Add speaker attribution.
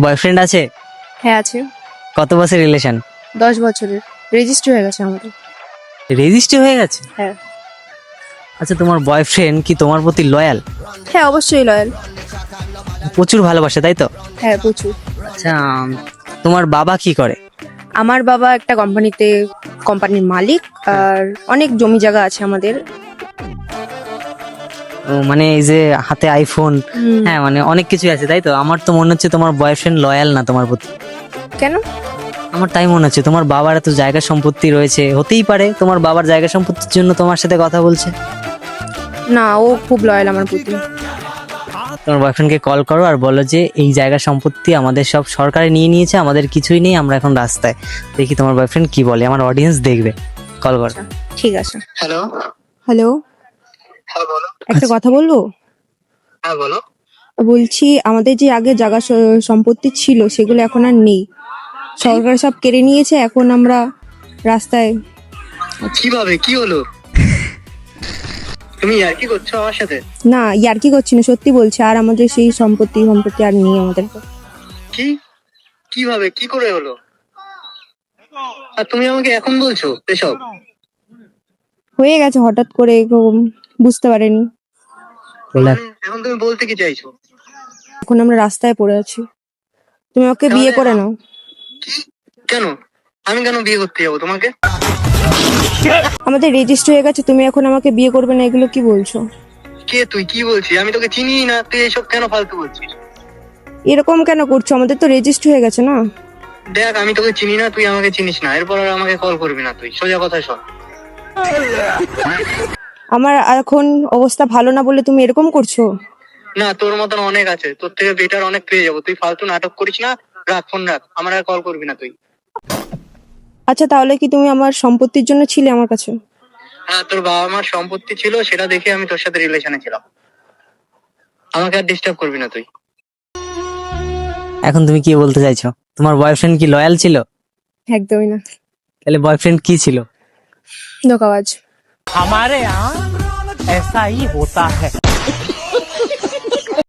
Speaker 1: Boyfriend আছে?
Speaker 2: হ্যাঁ আছে।
Speaker 1: কত বছর রিলেশন?
Speaker 2: 10 বছরের। রেজিস্ট্রি হয়ে গেছে আমাদের।
Speaker 1: রেজিস্ট্রি হয়ে গেছে?
Speaker 2: হ্যাঁ।
Speaker 1: আচ্ছা, তোমার বয়ফ্রেন্ড কি তোমার প্রতি লয়াল?
Speaker 2: হ্যাঁ অবশ্যই লয়াল।
Speaker 1: প্রচুর ভালোবাসে, তাই তো?
Speaker 2: হ্যাঁ প্রচুর।
Speaker 1: আচ্ছা, তোমার বাবা কি করে?
Speaker 2: আমার বাবা একটা কোম্পানির মালিক। আর অনেক জমি জায়গা আছে আমাদের।
Speaker 1: ও মানে এই যে হাতে আইফোন, হ্যাঁ মানে অনেক কিছু আছে, তাই তো? আমার তো মনে হচ্ছে তোমার বয়ফ্রেন্ড লয়াল না তোমার প্রতি।
Speaker 2: কেন?
Speaker 1: আমার তাই মনে হচ্ছে। তোমার বাবার এত জায়গা সম্পত্তি রয়েছে, হতেই পারে তোমার বাবার জায়গা সম্পত্তির জন্য তোমার সাথে কথা বলছে।
Speaker 2: না, ও খুব লয়াল আমার প্রতি।
Speaker 1: তোমার বয়ফ্রেন্ডকে কল করো আর বলো যে এই জায়গা সম্পত্তি আমাদের সব সরকারে নিয়ে নিয়েছে, আমাদের কিছুই নেই, আমরা এখন রাস্তায়। দেখি তোমার বয়ফ্রেন্ড কি বলে, আমার অডিয়েন্স দেখবে। কল করো।
Speaker 2: ঠিক আছে।
Speaker 3: হ্যালো।
Speaker 2: হ্যালো,
Speaker 3: হ্যাঁ বলো।
Speaker 2: একটা কথা বলবো?
Speaker 3: হ্যাঁ বলো।
Speaker 2: বলছি আমাদের যে আগে জায়গা সম্পত্তি ছিল সেগুলো এখন আর নেই। সরকার সব কেড়ে নিয়েছে, এখন আমরা রাস্তায়।
Speaker 3: কিভাবে, কি হলো? তুমি আর কি করছো আমার সাথে?
Speaker 2: না, ইয়ার্কি করছি না, সত্যি বলছি। আর আমাদের সেই সম্পত্তি আর নেই আমাদের।
Speaker 3: কি, কিভাবে, কি করে হলো? আর তুমি আমাকে এখন বলছো এসব?
Speaker 2: হয়ে গেছে হঠাৎ করে, এরকম বুঝতে পারেনি।
Speaker 3: এখন তুমি বলতে কি চাইছো?
Speaker 2: এখন আমরা রাস্তায় পড়ে আছি। তুমি ওকে বিয়ে করে নাও।
Speaker 3: কি? কেন? আমি কেন বিয়ে করতে যাবো তোমাকে?
Speaker 2: আমাদের রেজিস্ট্রি হয়ে গেছে, তুমি এখন আমাকে বিয়ে করবে না, এগুলো কি বলছো?
Speaker 3: কে তুই, কি বলছিস? আমি তোকে চিনি না, তুই এসব কেন ফালতু বলছিস?
Speaker 2: এরকম কেন করছো? আমাদের তো রেজিস্ট্রি হয়ে গেছে না।
Speaker 3: দেখ, আমি তোকে চিনি না, তুই আমাকে চিনিস না, এরপর আর আমাকে কল করবি না তুই, সোজা কথা শোন।
Speaker 2: আমার এখন অবস্থা ভালো না বলে তুমি এরকম করছো?
Speaker 3: না, তোর মতন অনেক আছে, তোর থেকে বেটার অনেক পেয়ে যাবো, তুই ফালতু নাটক করিস না। রাখ ফোন, রাখ, আমার আর কল করবি না তুই।
Speaker 2: আচ্ছা, তাহলে কি তুমি আমার সম্পত্তির জন্য ছিলে আমার কাছে?
Speaker 3: হ্যাঁ, তোর বাবা মার সম্পত্তি ছিল, সেটা দেখে আমি তোর সাথে রিলেশনে ছিলাম। আমাকে আর ডিস্টার্ব করবি না তুই।
Speaker 1: এখন তুমি কি বলতে চাইছো? তোমার বয়ফ্রেন্ড কি লয়াল ছিল?
Speaker 2: একদমই না।
Speaker 1: তাহলে বয়ফ্রেন্ড কি ছিল?
Speaker 2: ধোঁকাবাজ।
Speaker 4: हमारे यहाँ ऐसा ही होता है।